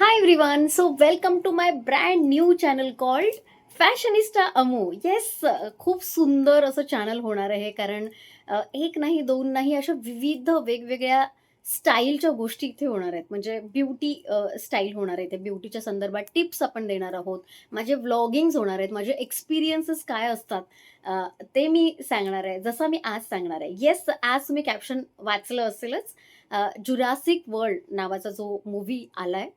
Hi everyone, so welcome to my brand new channel called fashionista Amu. Yes, खूप सुंदर असं channel होणार आहे कारण एक नाही, दोन नाही, अशा विविध वेगवेगळ्या स्टाईलच्या गोष्टी इथे होणार आहेत. म्हणजे ब्युटी स्टाईल होणार आहे. ते ब्युटीच्या संदर्भात टिप्स आपण देणार आहोत. माझे व्लॉगिंग्स होणार आहेत. माझे एक्सपिरियन्सेस काय असतात ते मी सांगणार आहे. जसं मी आज सांगणार आहे. येस, आज तुम्ही कॅप्शन वाचलं असेलच. जुरासिक वर्ल्ड नावाचा जो मूव्ही आलाय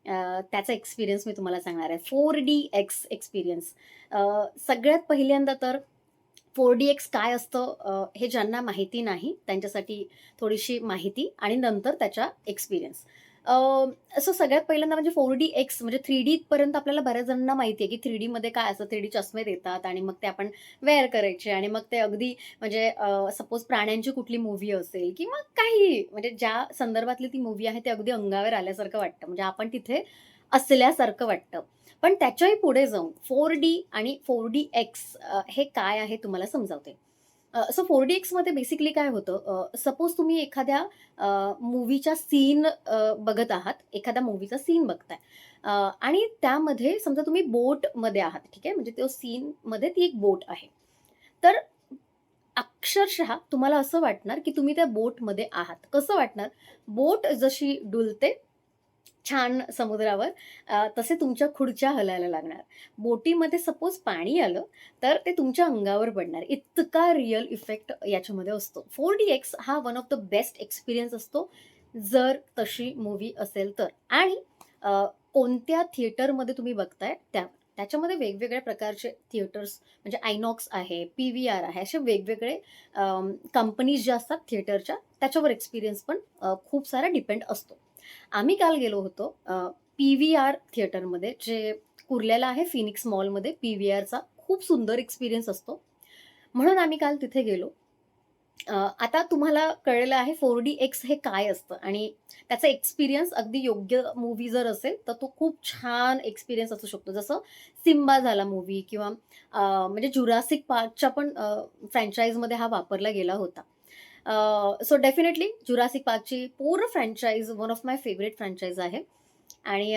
त्याचा एक्सपिरियन्स मी तुम्हाला सांगणार आहे. 4DX experience. सगळ्यात पहिल्यांदा तर 4DX काय असतं हे ज्यांना माहिती नाही त्यांच्यासाठी थोडीशी माहिती आणि नंतर त्याचा एक्सपिरियन्स. असं सगळ्यात पहिल्यांदा म्हणजे 4DX म्हणजे 3D पर्यंत आपल्याला बऱ्याच जणांना माहिती आहे, की 3Dमध्ये काय असतं. 3D चष्मे देतात आणि मग ते आपण वेअर करायचे आणि मग ते अगदी म्हणजे सपोज प्राण्यांची कुठली मूव्ही असेल किंवा काहीही म्हणजे ज्या संदर्भातली ती मूव्ही आहे, ते अगदी अंगावर आल्यासारखं वाटतं. म्हणजे आपण तिथे असल्यासारखं वाटतं. पण त्याच्याही पुढे जाऊन 4D आणि 4DX हे काय आहे तुम्हाला समजावते. सो 4DXमध्ये बेसिकली काय होतं, सपोज तुम्ही एखाद्या मूव्हीच्या सीन बघत आहात, एखाद्या मूव्हीचा सीन बघताय आणि त्यामध्ये समजा तुम्ही बोटमध्ये आहात, ठीक आहे. म्हणजे तो सीनमध्ये ती एक बोट आहे. तर अक्षरशः तुम्हाला असं वाटणार, की तुम्ही त्या बोटमध्ये आहात. कसं वाटणार? बोट जशी डुलते छान समुद्रावर तसे तुमच्या खुर्च्या हलायला लागणार. बोटीमध्ये सपोज पाणी आलं, तर ते तुमच्या अंगावर पडणार. इतका रिअल इफेक्ट याच्यामध्ये असतो. 4DX हा one of the best experience असतो, जर तशी मूव्ही असेल तर. आणि कोणत्या थिएटरमध्ये तुम्ही बघताय त्यावर. त्याच्यामध्ये वेगवेगळ्या प्रकारचे थिएटर्स म्हणजे आयनॉक्स आहे, पी-व्ही-आर आहे, असे वेगवेगळे कंपनीज ज्या असतात थिएटरच्या, त्याच्यावर एक्सपिरियन्स पण खूप सारा डिपेंड असतो. आम्ही काल गेलो होतो पी-व्ही-आर थिएटरमध्ये, जे कुर्ल्याला आहे फिनिक्स मॉलमध्ये. पी-व्ही-आरचा खूप सुंदर एक्सपिरियन्स असतो. म्हणून आम्ही काल तिथे गेलो. आता तुम्हाला कळलेलं आहे 4DX हे काय असतं आणि त्याचा एक्सपिरियन्स अगदी योग्य मूव्ही जर असेल, तर तो खूप छान एक्सपिरियन्स असू शकतो. जसं सिम्बा झाला मूव्ही किंवा म्हणजे जुरासिक पार्कच्या पण फ्रँचाइजमध्ये हा वापरला गेला होता. सो डेफिनेटली जुरासिक पार्कची पूर्ण franchise one of my favourite franchise आहे आणि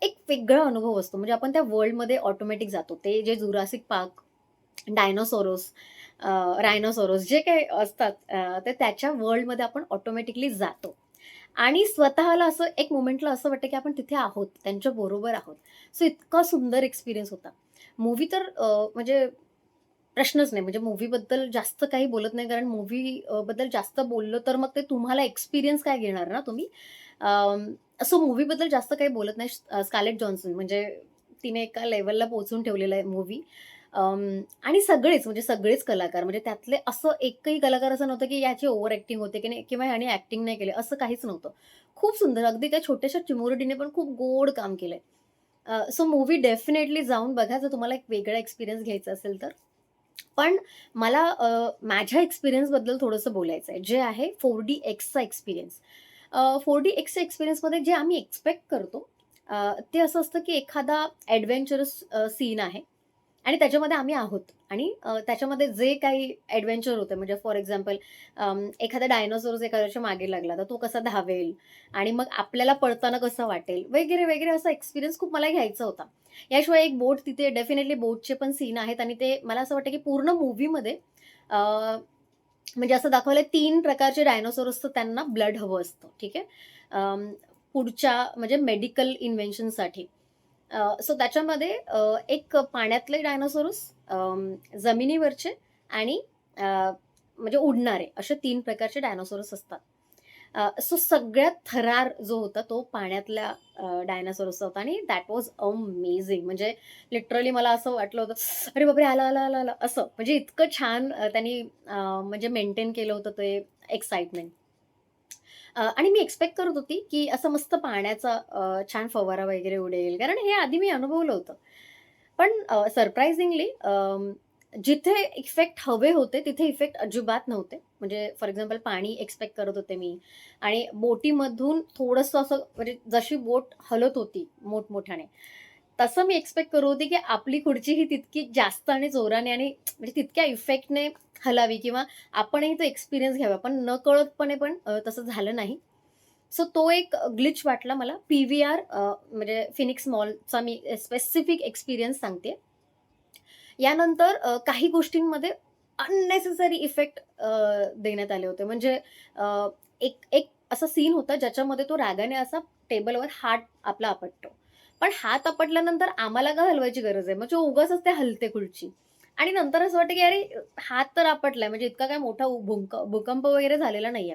एक वेगळा अनुभव असतो. म्हणजे आपण त्या वर्ल्डमध्ये ऑटोमॅटिक जातो. ते जे जुरासिक पार्क, डायनोसॉरस, रायनोसॉरस जे काही असतात तर त्याच्या वर्ल्डमध्ये आपण ऑटोमॅटिकली जातो आणि स्वतःला असं एक मोमेंटला असं वाटतं, की आपण तिथे आहोत, त्यांच्या बरोबर आहोत. सो इतका सुंदर एक्सपिरियन्स होता. मूव्ही तर म्हणजे प्रश्नच नाही. म्हणजे मूव्हीबद्दल जास्त काही बोलत नाही, कारण मूव्ही बद्दल जास्त बोललं तर मग ते तुम्हाला एक्सपिरियन्स काय घेणार ना तुम्ही. सो मूव्हीबद्दल जास्त काही बोलत नाही. स्कारलेट जॉन्सन म्हणजे तिने एका लेव्हलला पोहोचवून ठेवलेलं आहे मूव्ही. आणि सगळेच म्हणजे सगळेच कलाकार म्हणजे त्यातले असं एकही कलाकार असं नव्हतं, की याची ओव्हर ॲक्टिंग होते की नाही किंवा ह्याने ॲक्टिंग नाही केली, असं काहीच नव्हतं. खूप सुंदर अगदी त्या छोट्याशा चिमुरडीने पण खूप गोड काम केलंय. सो मूव्ही डेफिनेटली जाऊन बघा, जर तुम्हाला एक वेगळा एक्सपिरियन्स घ्यायचा असेल तर. पण मला माझ्या एक्सपिरियन्सबद्दल थोडंसं बोलायचं आहे, जे आहे 4DXचा एक्सपिरियन्स. 4DXच्या एक्सपिरियन्समध्ये जे आम्ही एक्स्पेक्ट करतो ते असं असतं, की एखादा एडव्हेंचरस सीन आहे आणि त्याच्यामध्ये आम्ही आहोत आणि त्याच्यामध्ये जे काही एडव्हेंचर होतं म्हणजे फॉर एक्झाम्पल एखादा डायनोसॉरस एखाद्याच्या मागे लागला, तर तो कसा धावेल आणि मग आपल्याला पळताना कसं वाटेल वगैरे, वगैरे असा एक्सपिरियन्स खूप मला घ्यायचा होता. याशिवाय एक बोट तिथे डेफिनेटली बोटचे पण सीन आहेत आणि ते मला असं वाटतं, की पूर्ण मूव्हीमध्ये म्हणजे असं दाखवलंय 3 प्रकारचे डायनोसॉरसचं त्यांना ब्लड हवं असतं. ठीक आहे. पुढच्या म्हणजे मेडिकल इन्व्हेन्शनसाठी. सो त्याच्यामध्ये एक पाण्यातले डायनोसॉरस, जमिनीवरचे आणि म्हणजे उडणारे असे 3 प्रकारचे डायनोसॉरस असतात. सो सगळ्यात थरार जो होता तो पाण्यातल्या डायनासॉरचा होता आणि दॅट वॉज अमेझिंग. म्हणजे लिटरली मला असं वाटलं होतं, "अरे बापरे! आला, आला, आला, आला." असं. म्हणजे इतकं छान त्यांनी म्हणजे मेंटेन केलं होतं ते एक्साइटमेंट. आणि मी एक्स्पेक्ट करत होती, की असं मस्त पाण्याचा छान फवारा वगैरे उडेल, कारण हे आधी मी अनुभवलं होतं. पण सरप्रायझिंगली जिथे इफेक्ट हवे होते, तिथे इफेक्ट अजिबात नव्हते. म्हणजे फॉर एक्झाम्पल पाणी एक्स्पेक्ट करत होते मी आणि बोटीमधून थोडंसं असं म्हणजे जशी बोट हलत होती मोठमोठ्याने, तसं मी एक्स्पेक्ट करत होती, की आपली खुर्ची ही तितकी जास्त आणि जोराने आणि म्हणजे तितक्या इफेक्टने हलावी किंवा आपणही तो एक्सपिरियन्स घ्यावा. पण नकळतपणे पण तसं झालं नाही. सो तो एक ग्लिच वाटला मला. पी-व्ही-आर म्हणजे फिनिक्स मॉलचा मी स्पेसिफिक एक्सपिरियन्स सांगते. यानंतर काही गोष्टींमध्ये अननेसेसरी इफेक्ट देण्यात आले होते. म्हणजे अ, एक एक असा सीन होता ज्याच्यामध्ये तो रागाने असा टेबलवर हात आपला आपटतो. पण हात आपटल्यानंतर आम्हाला का हलवायची गरज आहे? म्हणजे उगाचच ते हलते खुर्ची. आणि नंतर असं वाटतं की अरे हात तर आपटलाय म्हणजे इतका काही मोठा भूकंप वगैरे झालेला नाहीये.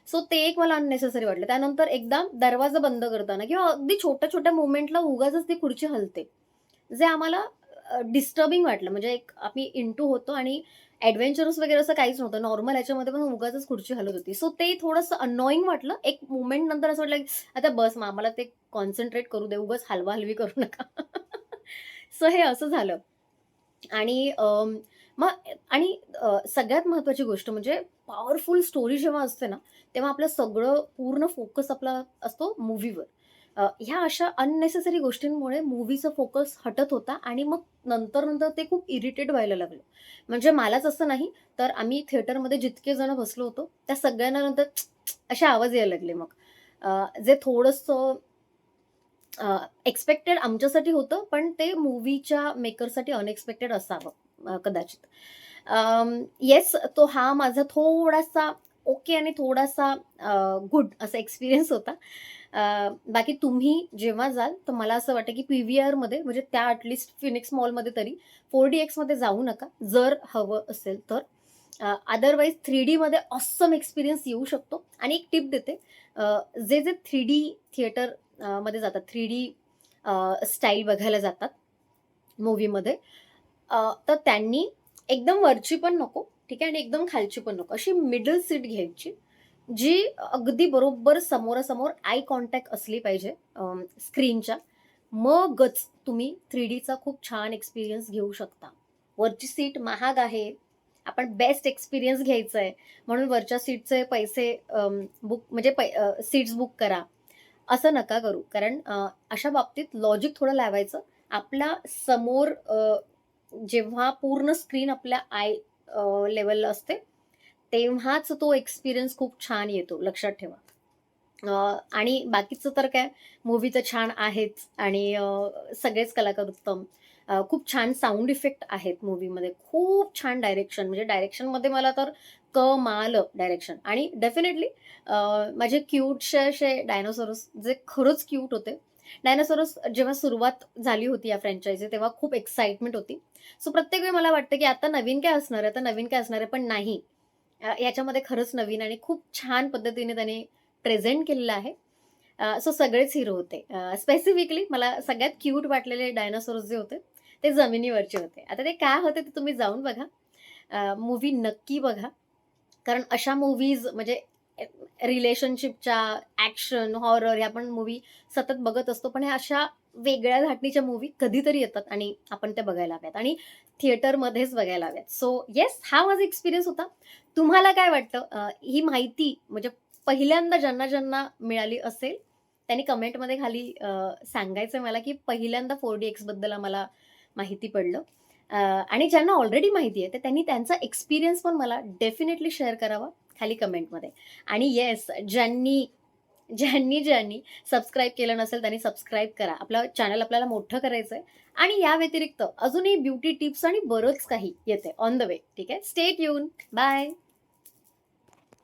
सो ते एक मला अननेसेसरी वाटलं. त्यानंतर एकदा दरवाजा बंद करताना किंवा अगदी छोट्या-छोट्या मोमेंटला उगाचच ती खुर्ची हलते. जे आम्हाला डिस्टर्बिंग वाटलं. म्हणजे एक आम्ही इंटू होतो आणि एडव्हेंचरस वगैरे असं काहीच नव्हतं. नॉर्मल ह्याच्यामध्ये पण उगाचच खुर्ची हलत होती. सो ते थोडंसं अननोइंग वाटलं. एक मोमेंट नंतर असं वाटलं, की आता बस मग आम्हाला ते कॉन्सन्ट्रेट करू दे. उगाच हलवा-हलवी करू नका. सो हे असं झालं. आणि मग आणि सगळ्यात महत्त्वाची गोष्ट म्हणजे पॉवरफुल स्टोरी जेव्हा असते ना, तेव्हा आपलं सगळं पूर्ण फोकस आपला असतो मूव्हीवर. ह्या अशा अननेसेसरी गोष्टींमुळे मूव्हीचा फोकस हटत होता आणि मग नंतर-नंतर ते खूप इरिटेट व्हायला लागलं. म्हणजे मलाच असं नाही, तर आम्ही थिएटरमध्ये जितके जण बसलो होतो, त्या सगळ्यांना नंतर असे आवाज यायला लागले मग. जे थोडंसं एक्स्पेक्टेड आमच्यासाठी होतं, पण ते मूव्हीच्या मेकरसाठी अनएक्सपेक्टेड असावं कदाचित. येस, तो हा माझा थोडासा ओके आणि थोडासा गुड असा एक्सपिरियन्स होता. बाकी तुम्ही जेव्हा जाल, तर मला असं वाटतं, की पी-व्ही-आरमध्ये म्हणजे त्या ॲटलीस्ट फिनिक्स मॉलमध्ये तरी 4DXमध्ये जाऊ नका, जर हवं असेल तर. अदरवाईज 3Dमध्ये ऑसम एक्सपिरियन्स येऊ शकतो आणि एक टिप देते, जे 3D थिएटर मध्ये जातात, 3D स्टाईल बघायला जातात मूव्हीमध्ये, तर त्यांनी एकदम वरची पण नको, ठीक आहे, आणि एकदम खालची पण नको. अशी मिडल सीट घ्यायची, जी अगदी बरोबर समोरासमोर आय कॉन्टॅक्ट असली पाहिजे स्क्रीनच्या. मगच तुम्ही 3Dचा खूप छान एक्सपिरियन्स घेऊ शकता. वरची सीट महाग आहे. आपण बेस्ट एक्सपिरियन्स घ्यायचा आहे, म्हणून वरच्या सीटचे पैसे बुक म्हणजे सीट्स बुक करा. असं नका करू. कारण अशा बाबतीत लॉजिक थोडं लावायचं. आपल्या समोर जेव्हा पूर्ण स्क्रीन आपल्या आय लेव्हलला असते, तेव्हाच तो एक्सपिरियन्स खूप छान येतो. लक्षात ठेवा. आणि बाकीचं तर काय मूव्ही तर छान आहेच आणि सगळेच कलाकार उत्तम. खूप छान साउंड इफेक्ट आहेत मूव्हीमध्ये. खूप छान डायरेक्शन म्हणजे डायरेक्शनमध्ये मला तर कमाल डायरेक्शन आणि डेफिनेटली माझे क्यूटसे असे डायनोसॉरस जे खरंच क्यूट होते. डायनोसॉरस जेव्हा सुरुवात झाली होती या फ्रँचायझी तेव्हा खूप एक्साइटमेंट होती. सो प्रत्येक वेळी मला वाटतं, की आता नवीन काय असणार आहे, आता नवीन काय असणार आहे, पण नाही. याच्यामध्ये खरंच नवीन आणि खूप छान पद्धतीने त्याने प्रेझेंट केलेलं आहे. सो सगळेच हिरो होते. स्पेसिफिकली मला सगळ्यात क्यूट वाटलेले डायनासोर्स जे होते, ते जमिनीवरचे होते. आता ते काय होते ते तुम्ही जाऊन बघा. मूव्ही नक्की बघा. कारण अशा मूव्हीज म्हणजे रिलेशनशिपच्या, ॲक्शन, हॉरर ह्या पण मूव्ही सतत बघत असतो. पण ह्या अशा वेगळ्या धाटणीच्या मूव्ही कधीतरी येतात आणि आपण त्या बघायला हव्यात आणि थिएटरमध्येच बघायला हव्यात. सो येस, हा माझा एक्सपिरियन्स होता. तुम्हाला काय वाटतं? ही माहिती म्हणजे पहिल्यांदा ज्यांना मिळाली असेल, त्यांनी कमेंटमध्ये खाली सांगायचं मला, की पहिल्यांदा 4DX बद्दल आम्हाला माहिती पडलं. आणि ज्यांना ऑलरेडी माहिती आहे, तर त्यांनी त्यांचा एक्सपिरियन्स पण मला डेफिनेटली शेअर करावा खाली कमेंटमध्ये. आणि येस, ज्यांनी सबस्क्राईब केलं नसेल त्यांनी सबस्क्राईब करा. आपलं चॅनल आपल्याला मोठं करायचंय आणि या व्यतिरिक्त अजूनही ब्युटी टिप्स आणि बरंच काही येतंय ऑन द वे. ठीक आहे. Stay tune. बाय.